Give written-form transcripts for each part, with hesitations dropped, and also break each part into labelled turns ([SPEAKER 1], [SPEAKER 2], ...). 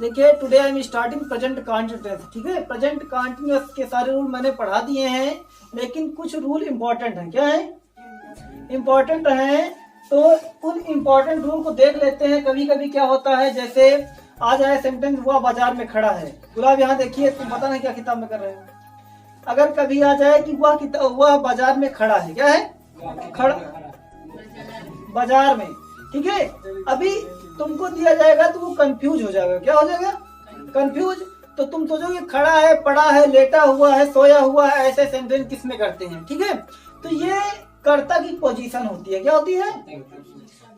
[SPEAKER 1] देखिए today I am starting present continuous, ठीक है। प्रेजेंट कंटिन्यूअस के सारे रूल मैंने पढ़ा दिए हैं, लेकिन कुछ रूल इंपॉर्टेंट हैं। क्या है? इंपॉर्टेंट हैं, तो उन इंपॉर्टेंट रूल को देख लेते हैं। कभी कभी क्या होता है, जैसे आ जाए सेंटेंस वह बाजार में खड़ा है। गुलाब यहाँ देखिए, तुम पता नहीं क्या किताब में कर रहे हो। अगर कभी आ जाए कि वह बाजार में खड़ा है, क्या है? खड़ा बाजार में, ठीक है। अभी तुमको दिया जाएगा तो वो कंफ्यूज हो जाएगा। क्या हो जाएगा? कंफ्यूज। तो तुम सोचोगे खड़ा है, पड़ा है, लेटा हुआ है, सोया हुआ है, ऐसे सेंटेंस किस में करते हैं, ठीक है। तो ये कर्ता की पोजीशन होती है। क्या होती है?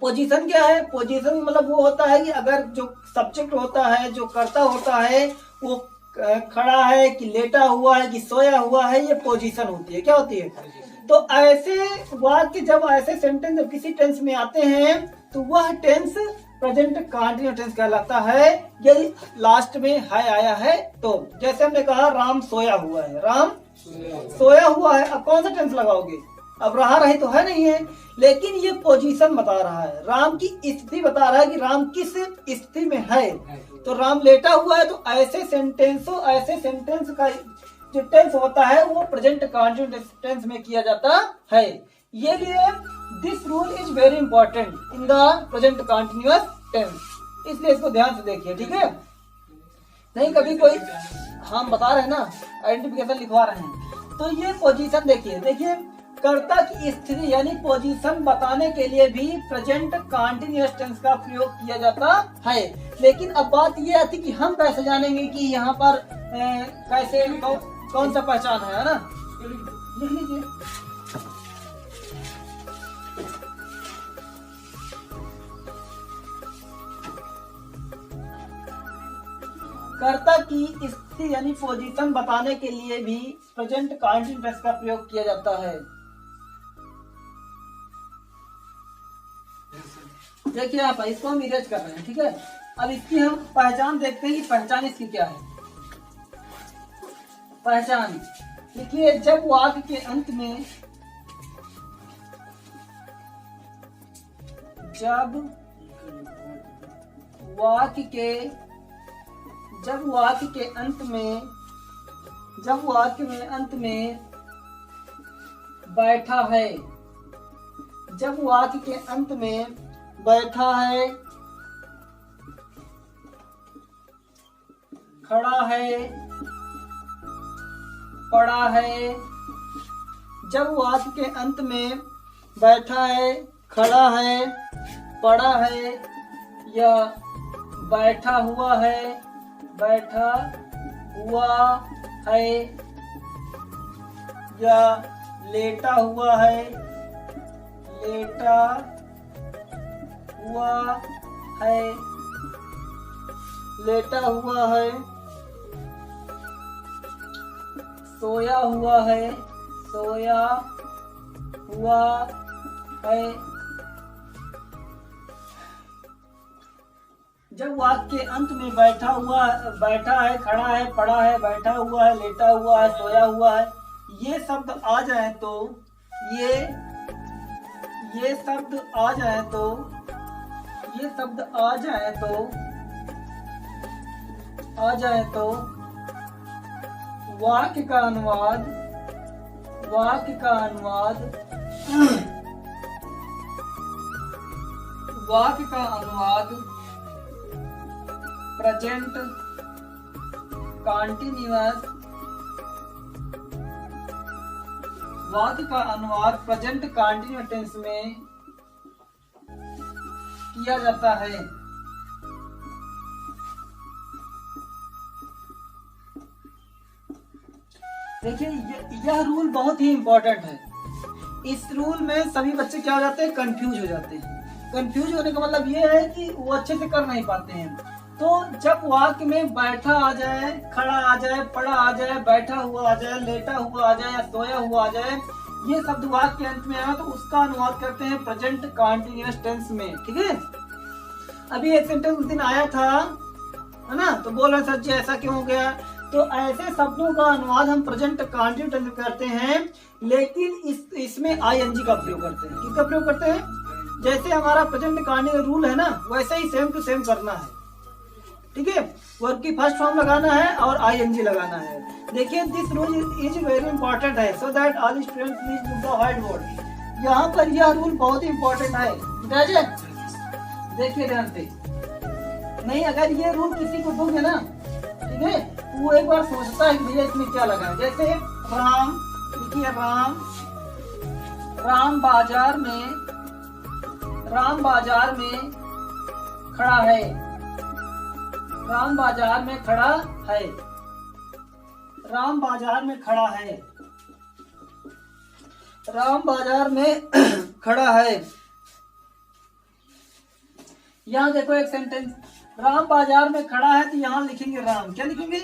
[SPEAKER 1] पोजीशन क्या है? पोजीशन मतलब वो होता है कि अगर जो सब्जेक्ट होता है, जो कर्ता होता है, वो खड़ा है कि लेटा हुआ है कि सोया हुआ है, ये पोजीशन होती है। क्या होती है? तो ऐसे वाक्य जब ऐसे सेंटेंस जब किसी टेंस में आते हैं तो वह टेंस प्रेजेंट कंटिन्यूअस टेंस कहलाता है, यदि लास्ट में है आया है तो। जैसे हमने कहा राम सोया हुआ है, राम सोया हुआ है। अब कौन सा टेंस लगाओगे? अब रहा रही तो है नहीं है, लेकिन ये पोजीशन बता रहा है, राम की स्थिति बता रहा है कि राम किस स्थिति में है। तो राम लेटा हुआ है, तो ऐसे सेंटेंस का जो टेंस होता है वो प्रेजेंट कंटिन्यूअस टेंस में किया जाता है। ये लिए this rule is very important in the present continuous tense, इसलिए इसको ध्यान से देखिए, ठीक है। नहीं कभी कोई हम बता रहे हैं ना, आइडेंटिफिकेशन लिखवा रहे हैं। तो ये पोजीशन देखिए कर्ता की स्थिति यानी पोजीशन बताने के लिए भी प्रेजेंट कंटिन्यूअस टेंस का प्रयोग किया जाता है। लेकिन अब बात ये आती कि हम कैसे जानेंगे कि यहाँ पर कैसे कौन सा पहचान है ना। लिख लीजिए। कर्ता की स्थिति यानी पोजीशन बताने के लिए भी प्रेजेंट कंटिन्यूअस टेंस का प्रयोग किया जाता है। देखिए आप इसको हम इरेज कर रहे हैं, ठीक है। अब इसकी हम पहचान देखते हैं कि पहचान इसकी क्या है। पहचान देखिए, जब वाक्य के अंत में जब वाक्य के अंत में बैठा है, जब वाक्य के अंत में बैठा है, खड़ा है, पड़ा है। जब वाक्य के अंत में बैठा है, खड़ा है, पड़ा है या बैठा हुआ है, बैठा हुआ है या लेटा हुआ है, लेटा हुआ है, लेटा हुआ है, सोया हुआ है, सोया हुआ है। जब वाक्य के अंत में बैठा है, खड़ा है, पड़ा है, बैठा हुआ है, लेटा हुआ है, सोया हुआ है, ये शब्द आ जाए तो ये शब्द आ जाए तो वाक्य का अनुवाद प्रेजेंट कंटिन्यूअस, वाक्य का अनुवाद प्रेजेंट कंटिन्यूअस टेंस में किया जाता है। देखिए यह रूल बहुत ही इंपॉर्टेंट है। इस रूल में सभी बच्चे क्या हो जाते हैं? कंफ्यूज हो जाते हैं। कंफ्यूज होने का मतलब ये है कि वो अच्छे से कर नहीं पाते हैं। तो जब वाक्य में बैठा आ जाए, खड़ा आ जाए, पड़ा आ जाए, बैठा हुआ आ जाए, लेटा हुआ आ जाए या सोया हुआ आ जाए, ये शब्द वाक्य के अंत में आया तो उसका अनुवाद करते हैं प्रेजेंट कंटिन्यूअस टेंस में, ठीक है। अभी एक सेंटेंस उस दिन आया था, है ना, तो बोल रहे सर जी ऐसा क्यों हो गया। तो ऐसे शब्दों का अनुवाद हम प्रेजेंट कंटिन्यूअस टेंस में करते हैं, लेकिन इसमें आईएनजी का प्रयोग करते हैं। किसका प्रयोग करते हैं? जैसे हमारा प्रेजेंट कंटिन्यूअस रूल है ना, वैसे ही सेम टू सेम करना है। ठीक है, वर्ब की फर्स्ट फॉर्म लगाना है और आईएनजी लगाना है। देखिए this rule is very important है, so that all students please use the avoid word. यहाँ पर यह रूल बहुत ही इंपॉर्टेंट है, देखिए ध्यान से। नहीं अगर ये रूल किसी को दोगे ना, ठीक है, वो एक बार सोचता है कि भैया इसमें क्या लगा है। जैसे राम, देखिए राम बाजार में खड़ा है, राम बाजार में खड़ा है, राम बाजार में खड़ा है, राम बाजार में खड़ा है। यहाँ देखो एक सेंटेंस, राम बाजार में खड़ा है, तो यहाँ लिखेंगे राम, क्या लिखेंगे,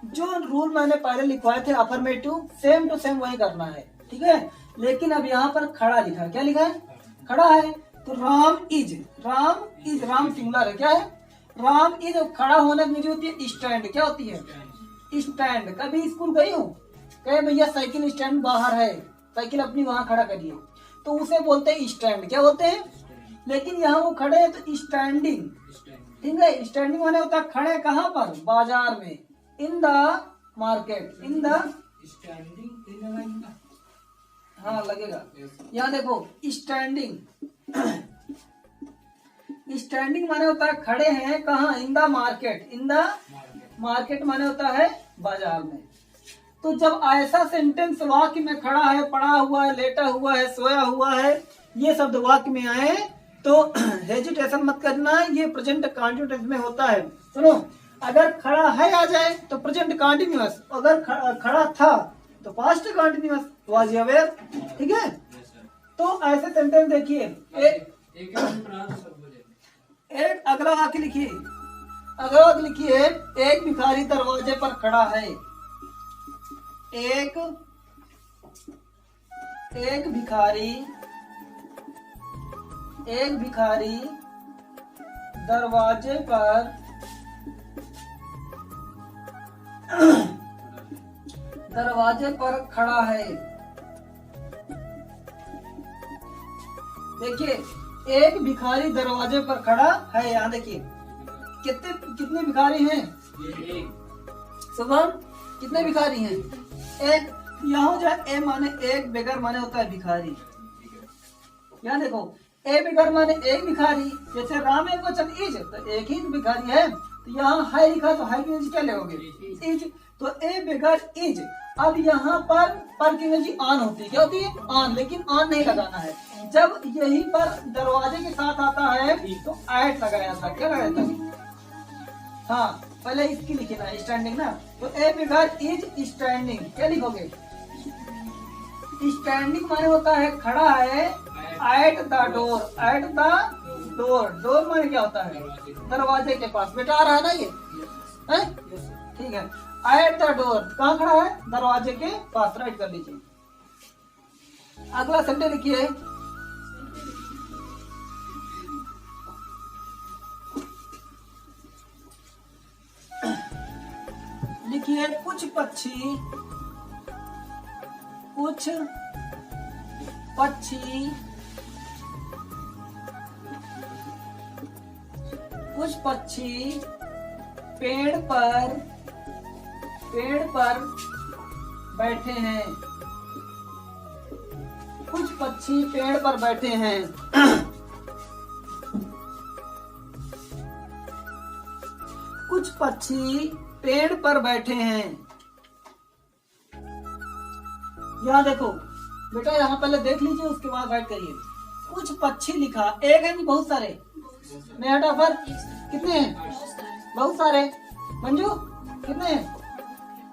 [SPEAKER 1] जो रूल मैंने पहले लिखवाए थे अफर्मेटिव, सेम टू सेम वही करना है, ठीक है। लेकिन अब यहाँ पर खड़ा लिखा है, क्या लिखा है, खड़ा है, तो राम इज, राम सिंगुलर है, क्या है, राम इज। खड़ा होने में जो होती है स्टैंड, क्या होती है, स्टैंड। कभी स्कूल गई हो, कहे भैया साइकिल स्टैंड बाहर है, साइकिल अपनी वहां खड़ा करिए, तो उसे बोलते हैं स्टैंड, क्या बोलते हैं। लेकिन यहाँ वो खड़े हैं तो स्टैंडिंग, ठीक है। स्टैंडिंग माने होता है खड़े कहाँ पर, बाजार में, in the market, in the standing, हाँ लगेगा। यहाँ देखो स्टैंडिंग, स्टैंडिंग माने होता है खड़े हैं कहाँ, in the market, in the market माने होता है बाजार में। तो जब ऐसा सेंटेंस वाक्य में खड़ा है, पड़ा हुआ है, लेटा हुआ है, सोया हुआ है, ये शब्द वाक्य में आए तो हेजिटेशन मत करना, ये प्रेजेंट कंटीन्यूअस में होता है। सुनो, अगर खड़ा है आ जाए तो प्रेजेंट कंटीन्यूअस, अगर खड़ा था तो past continuous, was you aware, ठीक है। तो ऐसे सेंटेंस देखिए, एक अगला वाक्य लिखिए, अगला वाक्य लिखिए, एक भिखारी दरवाजे पर खड़ा है, एक भिखारी दरवाजे पर खड़ा है। देखिए एक भिखारी दरवाजे पर खड़ा है, यहाँ देखिए कितने भिखारी हैं, सुबह कितने भिखारी हैं, एक। यहाँ जो ए माने एक, बेगर माने होता है भिखारी। यहाँ देखो ए बेगर माने एक भिखारी, जैसे राम एक वचन इज, तो एक ही भिखारी है, तो यहाँ है लिखा, तो है की क्या लोगे, इज, तो ए बेगर इज। अब यहाँ पर की अंग्रेजी ऑन होती है, क्या होती है, ऑन, लेकिन ऑन नहीं लगाना है। जब यही पर दरवाजे के साथ आता है तो ऐट लगाया था, क्या लगाया था, हाँ पहले इसकी लिखी ना, स्टैंडिंग ना, तो ए बेगर इज स्टैंडिंग, क्या लिखोगे, स्टैंडिंग माने होता है खड़ा है, at the door, at the door, door माने क्या होता है, दरवाजे के पास। बेटा आ रहा है ना ये, है ठीक है। एट द डोर कहाँ खड़ा है, दरवाजे के पास, राइट कर लीजिए। अगला सेंटेंस लिखिए, लिखिए कुछ पक्षी पेड़ पर बैठे हैं, कुछ पक्षी पेड़ पर बैठे हैं। कुछ पक्षी पेड़ पर बैठे हैं। यहाँ देखो बेटा, यहाँ पहले देख लीजिए, उसके बाद राइट करिए। कुछ पक्षी लिखा, एक है कि बहुत सारे, मेरा पर कितने हैं, बहुत सारे। मंजू कितने हैं,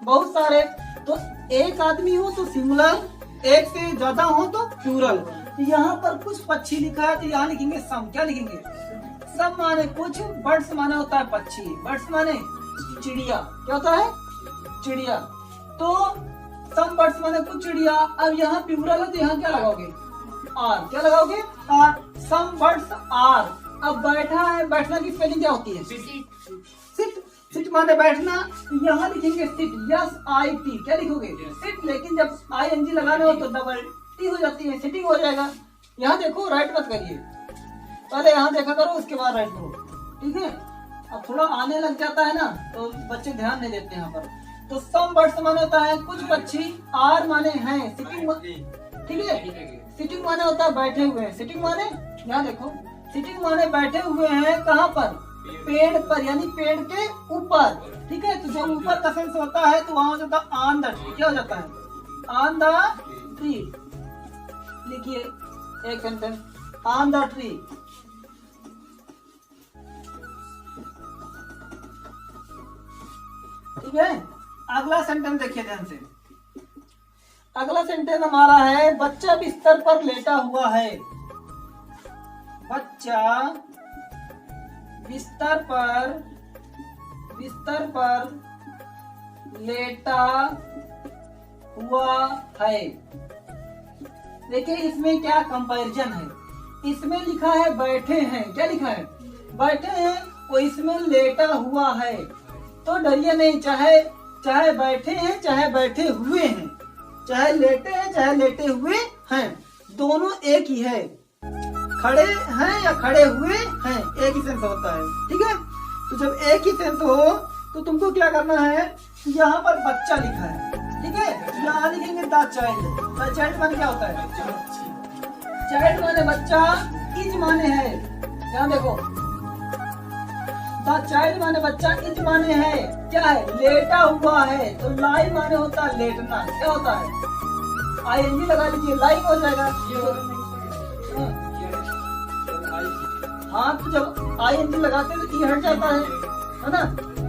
[SPEAKER 1] बहुत सारे। तो एक आदमी हो तो सिंगुलर, एक से ज्यादा हो तो प्लूरल। तो यहाँ पर कुछ पक्षी लिखा है, तो यहाँ लिखेंगे सम, क्या लिखेंगे, सम माने कुछ, बर्ड्स माने होता है पक्षी, बर्ड्स माने चिड़िया, क्या होता है, चिड़िया। तो सम बर्ड्स माने कुछ चिड़िया। अब यहाँ प्लूरल है तो यहाँ क्या लगाओगे, आर, क्या लगाओगे, आर, सम बर्ड्स आर। अब बैठा है, बैठना की स्पेलिंग क्या होती है, सिट, सिट माने बैठना, तो यहाँ लिखेंगे सिट, यस आई टी, क्या लिखोगे, सिट। लेकिन जब आई एन जी लगाने हो तो डबल टी हो जाती है, सिटिंग हो जाएगा। यहाँ देखो, राइट मत करिए, पहले यहाँ देखा करो, उसके बाद राइट करो, ठीक है। अब थोड़ा आने लग जाता है ना तो बच्चे ध्यान नहीं देते यहाँ पर। तो सम बर्ड्स माने होता है कुछ पक्षी, आर माने हैं सिटिंग, ठीक है। सिटिंग माने होता है बैठे हुए हैं, सिटिंग माने यहाँ देखो, सिटिंग माने बैठे हुए हैं कहाँ पर, पेड़ पर, यानी पेड़ के ऊपर, ठीक है। तो जब ऊपर का सेंस होता है तो वहां हो जाता है ऑन द ट्री, क्या हो जाता है, ऑन द ट्री। लिखिए एक सेंटेंस, ऑन द ट्री। ठीक है, अगला सेंटेंस देखिए ध्यान से। अगला सेंटेंस हमारा है बच्चा बिस्तर पर लेटा हुआ है। बच्चा बिस्तर पर लेटा हुआ है। देखिए इसमें क्या कंपैरिजन है, इसमें लिखा है बैठे हैं, क्या लिखा है, बैठे हैं, वो इसमें लेटा हुआ है। तो डरिए नहीं, चाहे बैठे हैं चाहे बैठे हुए हैं, चाहे लेटे हैं चाहे लेटे हुए हैं, दोनों एक ही है। खड़े हैं या खड़े हुए हैं, एक ही सेंस होता है, ठीक है। तो जब एक ही सेंस हो तो तुमको क्या करना है, यहाँ पर बच्चा लिखा है, ठीक है, यहाँ लिखेंगे द चाइल्ड। द चाइल्ड माने क्या होता है, चाइल्ड माने बच्चा, इज माने है, यहाँ देखो, द चाइल्ड माने बच्चा, इज माने है क्या है, लेटा हुआ है। तो लाई माने होता है लेटना, क्या होता है, आईएनजी लगा लीजिए, लाई हो जाएगा। हाँ, तो जब आईएनजी लगाते हैं तो ई हट जाता है ना।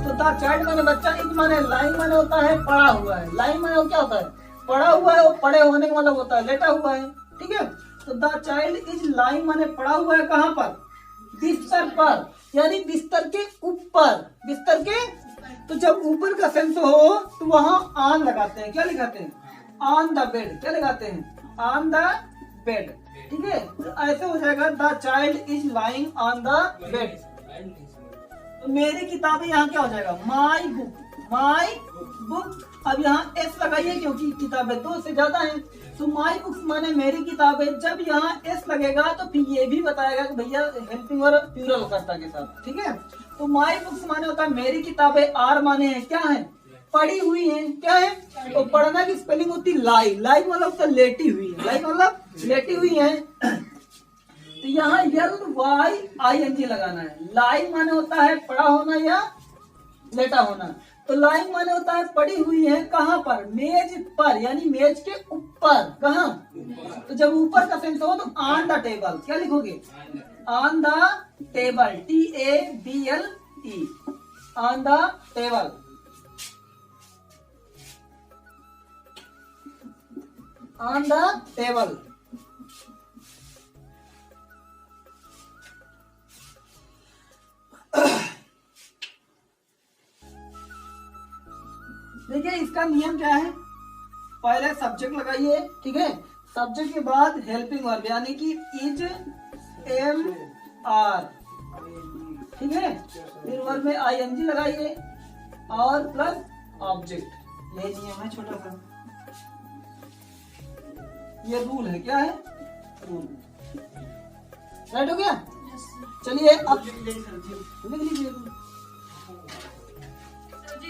[SPEAKER 1] तो द चाइल्ड माने बच्चा, इज माने, लाइंग माने होता है पड़ा हुआ है, लाइंग माने क्या होता है, पड़ा हुआ है, वो पड़े होने का मतलब होता है लेटा हुआ है, ठीक है। तो द चाइल्ड इज लाइंग माने पड़ा हुआ है कहाँ पर, बिस्तर पर, यानी बिस्तर के ऊपर, बिस्तर के। तो जब ऊपर का सेंस हो तो वहां ऑन लगाते हैं, क्या लगाते हैं, ऑन द बेड, क्या लगाते हैं, ऑन द बेड, ठीक है। तो ऐसे हो जाएगा the child is lying on the bed. तो मेरी किताबें यहाँ क्या हो जाएगा, माई बुक, माई बुक। अब यहाँ एस लगाइए क्योंकि किताबें दो से ज्यादा हैं। तो माई बुक्स माने मेरी किताबें, जब यहाँ एस लगेगा तो फिर ये भी बताएगा कि भैया हेल्पिंग और प्लूरल कर्ता के साथ, ठीक है। तो माई बुक्स माने होता है मेरी किताबें, आर माने है क्या है, पड़ी हुई है, क्या है। तो पढ़ना की स्पेलिंग होती है लाई, लाई मतलब तो लेटी हुई है, लाई मतलब लेटी हुई है। तो यहाँ LYING लगाना है। लाई माने होता है पड़ा होना या लेटा होना। तो लाइंग माने होता है पड़ी हुई है कहाँ पर, मेज पर, यानी मेज के ऊपर, कहाँ। तो जब ऊपर का सेंस हो तो ऑन द टेबल, क्या लिखोगे, on the table, TABLE, on the table. On the table. देखिए इसका नियम क्या है, पहले सब्जेक्ट लगाइए, ठीक है, सब्जेक्ट के बाद हेल्पिंग वर्ब यानी कि इज, एम, आर, ठीक है, फिर वर्ब में ING लगाइए और प्लस ऑब्जेक्ट। ये नियम है छोटा सा, ये रूल है, क्या है, रूल। राइट हो गया। चलिए अब लिख लीजिए।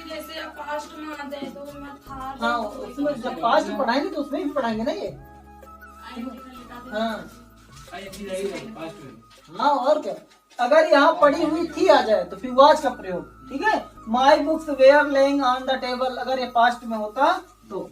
[SPEAKER 2] जैसे आप पास्ट में आते हैं तो मैं था,
[SPEAKER 1] हाँ, उसमें जब पास्ट पढ़ाएंगे तो उसमें भी पढ़ाएंगे ना ये। हाँ हाँ, और क्या, अगर यहाँ पड़ी हुई थी आ जाए तो फिर वाज का प्रयोग, ठीक है। My books were lying on the table, अगर ये पास्ट में होता तो।